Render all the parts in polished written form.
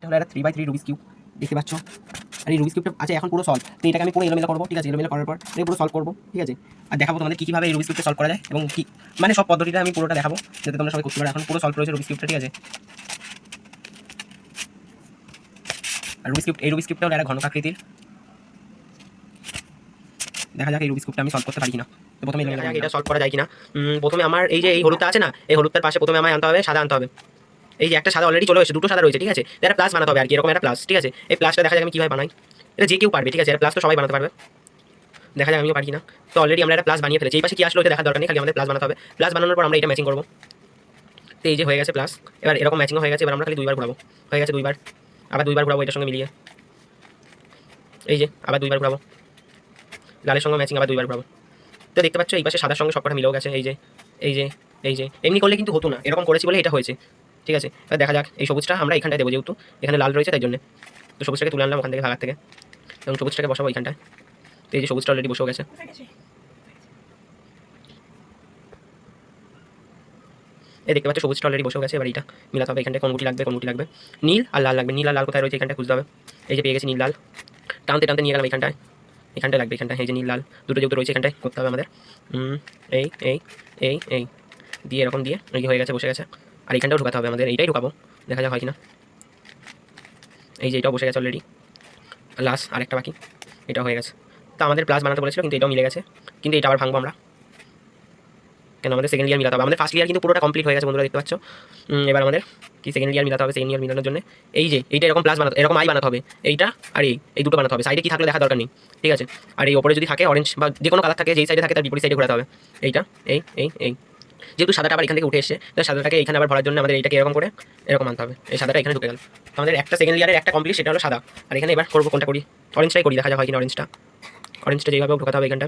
এটা হলো একটা 3x3 রুবিক্স কিউব দেখতে পাচ্ছ। আর এই রুবিক্স কিউবটা আছে এখন পুরো সলভ। তো এটাকে আমি পুরো এলোমেলো করবো, ঠিক আছে? এলোমেলো করার পর এটা পুরো সলভ করবো, ঠিক আছে? আর দেখাবো তোমাদের কীভাবে এই রুবিক্স কিউবটা সলভ করা যায় এবং কি মানে সব পদ্ধতিটা আমি পুরোটা দেখাবো যাতে তোমরা সবাই করতে পারো। এখন পুরো সলভ রয়েছে রুবিক্স কিউবটা, ঠিক আছে? আর এই রুবিক্স কিউবটা হলো একটা ঘনক আকৃতির। দেখা যাক এই রুবিক্স কিউবটা আমি সলভ করতে পারি কিনা। তো প্রথমে এটা সলভ করা যায় কিনা। প্রথমে আমার এই যে এই হলুদটা আছে না, এই হলুদটার পাশে প্রথমে আমায় আনতে হবে সাদা আনতে হবে। এই যে একটা সাদা অলরেডি চলে এসেছে, দুটো সাদা রয়েছে, ঠিক আছে? এটা প্লাস বানাতে হবে আর কি, এরকম একটা প্লাস, ঠিক আছে? এই প্লাসটা দেখা যাক আমি কীভাবে বানাই। এটা যে কেউ পারবে, ঠিক আছে? এটা প্লাস তো সবাই বানাতে পারবে। দেখা যাক আমিও পারি কিনা। তো অলরেডি আমরা একটা প্লাস বানিয়ে ফেলেছি। এই পাশে কি আসলো এটা দেখার দরকার নেই, খালি আমাদের প্লাস বানাতে হবে। প্লাস বানানোর পর আমরা এটা ম্যাচিং করবো। তো এই যে হয়ে গেছে প্লাস, এবার এরকম ম্যাচিং হয়ে গেছে। এবার আমরা খালি দুইবার ঘুরাবো, হয়ে গেছে দুইবার, আবার দুইবার ঘুরাবো এটার সঙ্গে মিলিয়ে। এই যে আবার দুইবার ঘুরাবো, লালের সঙ্গে ম্যাচিং আবার দুইবার ঘুরাবো। তো দেখতে পাচ্ছ এই পাশে সাদার সঙ্গে সবকটা মিলেও গেছে। এই যে এই যে এই যে এমনি করলে কিন্তু হতো না, এরকম করেছি বলে এটা হয়েছে, ঠিক আছে? এবার দেখা যাক এই সবুজটা আমরা এখানটায় দেবো, যেহেতু এখানে লাল রয়েছে তাই জন্য। তো সবুজটাকে তুলে আনলাম ওখান থেকে ভাগার থেকে এবং সবুজটাকে বসাবো এইখানটায়। তো এই যে সবুজটা অলরেডি বসেও গেছে। এই দেখতে পাচ্ছ সবুজটা অলরেডি বসেও গেছে। এবার এটা মিলাতে হবে, এখানটায় কোন গুটি লাগবে, কোন গুটি লাগবে, নীল আর লাল লাগবে। নীল আর লাল কোথায় রয়েছে এখানটায় খুঁজতে হবে। এই যে পেয়ে গেছি নীল লাল, টানতে টানতে নিয়ে গেলাম এখানটায়, এখানটায় লাগবে এখানটায়। এই যে নীল লাল দুটো যেহেতু রয়েছে এখানটায় করতে হবে আমাদের। এই এই এই এই দিয়ে এরকম দিয়ে এই হয়ে গেছে, বসে গেছে। আর এখানটাও ঢুকাতে হবে আমাদের, এইটাই ঢুকাবো, দেখা যাক হয় কিনা। এই যে এটাও বসে গেছে অলরেডি, লাস্ট আরেকটা বাকি, এটা হয়ে গেছে। তো আমাদের প্লাস বানাতে বলেছিল কিন্তু এটাও মিলে গেছে, কিন্তু এটা আবার ভাঙবো আমরা, কেন আমাদের সেকেন্ড ইয়ার মিলাতে হবে। আমাদের ফার্স্ট ইয়ার কিন্তু পুরোটা কমপ্লিট হয়ে গেছে বন্ধুরা, দেখতে পাচ্ছ। এবার আমাদের কি সেকেন্ড ইয়ার মিলাতে হবে। সেকেন্ড ইয়ার মিলানোর জন্য এই যে এইটা এরকম প্লাস বানাতে, এরকম আই বানাতে হবে, এইটা আর এই দুটো বানাতে হবে। সাইডে কি থাকলে দেখা দরকার নেই, ঠিক আছে? আর এই ওপরে যদি থাকে অরেঞ্জ বা যে কোনো কালার থাকে, যেই সাইডে থাকে তার বিপরীত সাইডে ঘোরাতে হবে এইটা। এই এই এই যেহেতু সাদাটা আবার এখান থেকে উঠে এসেছে, তো সাদাটাকে এখানে আবার ভরার জন্য আমাদের এইটাকে এরকম করে এরকম আনতে হবে। এই সাদাটা এখানে ঢুকে গেল, আমাদের একটা সেকেন্ড ইয়ারের একটা কমপ্লিট, সেটা হলো সাদা। আর এখানে এবার করবো কোনটা করি, অরেঞ্জটাই করি, দেখা যাক হয় কিনা। অরেঞ্জটা যেভাবে ঢোকাতে হবে এখানটা,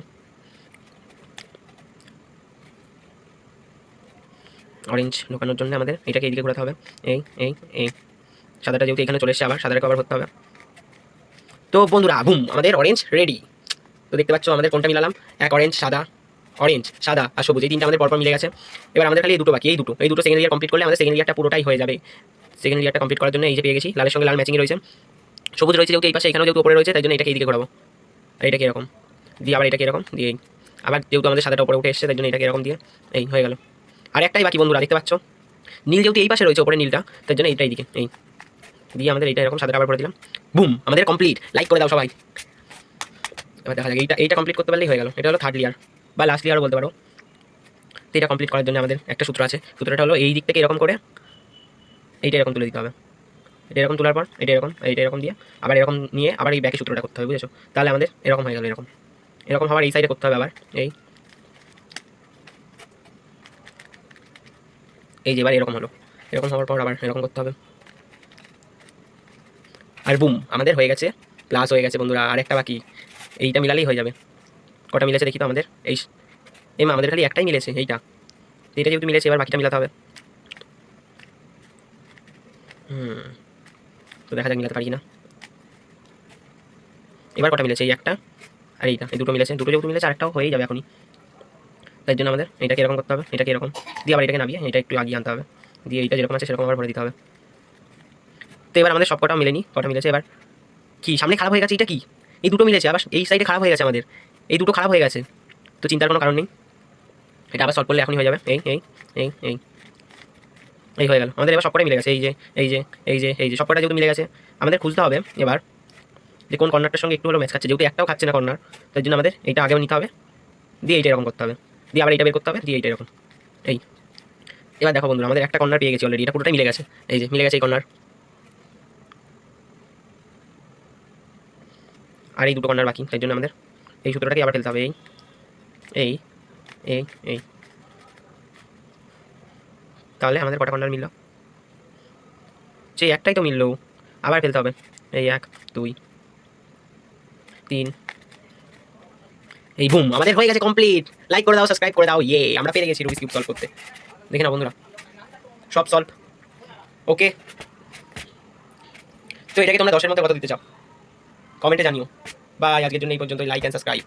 অরেঞ্জ ঢোকানোর জন্য আমাদের এটাকে এইদিকে ঘোরাতে হবে। এই এই এই সাদাটা যেহেতু এখানে চলে এসেছে, আবার সাদাটাকে আবার ভরতে হবে। তো বন্ধুরা বুম, আমাদের অরেঞ্জ রেডি। তো দেখতে পাচ্ছ আমাদের কোনটা মিলালাম, এক অরেঞ্জ সাদা, অরেঞ্জ সাদা আর সবুজ, এই তিনটা আমাদের পরপর মিলে গেছে। এবার আমাদের খালি এই দুটো বাকি, এই দুটো সেকেন্ড ইয়ার কমপ্লিট করলে আমাদের সেকেন্ড ইয়ারটা পুরোটাই হয়ে যাবে। সেকেন্ড ইয়ারটা কমপ্লিট করার জন্য এই যে পেয়ে গেছি, লালের সঙ্গে লাল ম্যাচিং রয়েছে, সবুজ রয়েছে যেহেতু এই পাশে, এখানেও যেহেতু উপরে রয়েছে, তাই জন্য এটাকে এইদিকে ঘোরাবো। আর এটাকে এরকম দিয়ে, আবার এটাকে এরকম দিয়ে, আবার যেহেতু আমাদের সাদাটা উপরে উঠে এসেছে তাই জন্য এটাকে এরকম দিয়ে এই হয়ে গেল। আর একটাই বাকি বন্ধুরা, দেখতে পাচ্ছ নীল যেহেতু এই পাশে রয়েছে উপরে নীলটা, তাই জন্য এইটা এইদিকে এই দিয়ে আমাদের এইটা এরকম সাদাটা আবার করে দিলাম। বুম, আমাদের কমপ্লিট। লাইক করে দাও সবাই। এবার দেখা যাক এইটা কমপ্লিট করতে পারলেই হয়ে গেল। এটা হলো থার্ড লেয়ার বা লাস্ট লেয়ারও বলতে পারো। তো এটা কমপ্লিট করার জন্য আমাদের একটা সূত্র আছে। সূত্রটা হলো এই দিক থেকে এরকম করে এইটা এরকম তুলে দিতে হবে। এটা এরকম তোলার পর এটা এরকম দিয়ে আবার এরকম নিয়ে আবার এই ব্যাকে সূত্রটা করতে হবে, বুঝেছো? তাহলে আমাদের এরকম হয়ে গেল। এরকম আবার এই সাইডে করতে হবে, আবার এই যে এবার এরকম হলো, এরকম হওয়ার পর আবার এরকম করতে হবে। আর বুম, আমাদের হয়ে গেছে, প্লাস হয়ে গেছে বন্ধুরা। আর একটা বাকি, এইটা মিলালেই হয়ে যাবে। কটা মিলেছে দেখি তো আমাদের, এই আমাদের খালি একটাই মিলেছে, এইটা যেহেতু মিলেছে এবার বাকিটা মিলাতে হবে। তো দেখা যাক মিলাতে পারি না। এবার কটা মিলেছে, এই একটা আর এইটা, এই দুটো মিলেছে। দুটো যেহেতু মিলেছে আরেকটাও হয়েই যাবে এখনই। তাই জন্য আমাদের এটাকে এরকম করতে হবে, এটাকে এরকম দিয়ে আবার এটাকে নামিয়ে এটা একটু আগিয়ে আনতে হবে, দিয়ে এইটা যেরকম আছে সেরকম আবার ভরে দিতে হবে। তো এবার আমাদের সব কটা মিলেনি, কটা মিলেছে এবার কি সামনে খারাপ হয়ে গেছে, এটা কি এই দুটো মিলেছে, আবার এই সাইডে খারাপ হয়ে গেছে আমাদের, এই দুটো খারাপ হয়ে গেছে। তো চিন্তার কোনো কারণ নেই, এটা আবার সলভ করলে এখনই হয়ে যাবে। এই এই এই এই এই হয়ে গেল আমাদের। এবার সবকটাই মিলে গেছে, এই যে এই যে এই যে এই যে সবকটা যেহেতু মিলে গেছে, আমাদের খুঁজতে হবে এবার যে কোন কর্নারটার সঙ্গে একটু হলো ম্যাচ খাচ্ছে। যেহেতু একটাও খাচ্ছে না কর্নার, তার জন্য আমাদের এইটা আগেও নিতে হবে, দিয়ে এইটা এরকম করতে হবে, দিয়ে আবার এইটা বের করতে হবে, দিয়ে এইটা এরকম এই। এবার দেখো বন্ধুরা, আমাদের একটা কর্নার পেয়ে গেছি অলরেডি, এটা পুরোটাই মিলে গেছে। এই যে মিলে গেছে এই কর্নার, আর এই দুটো কর্নার বাকি, তাই জন্য আমাদের এই সূত্রটাকে আবার ফেলতে হবে। এই এই এই এই তাহলে আমাদের কটা কর্নার মিলল, সেই একটাই তো মিললো, আবার ফেলতে হবে। এই 1 2 3, এই বুম, আমাদের হয়ে গেছে কমপ্লিট। লাইক করে দাও, সাবস্ক্রাইব করে দাও। আমরা পেরে গেছি রুবিক্স কিউব সলভ করতে। দেখে না বন্ধুরা, সব সলভ। ওকে, তো এটাকে তোমরা 10-এর মধ্যে কত দিতে চাও কমেন্টে জানিও। বাই, আজকের জন্য এই পর্যন্ত। Like and subscribe.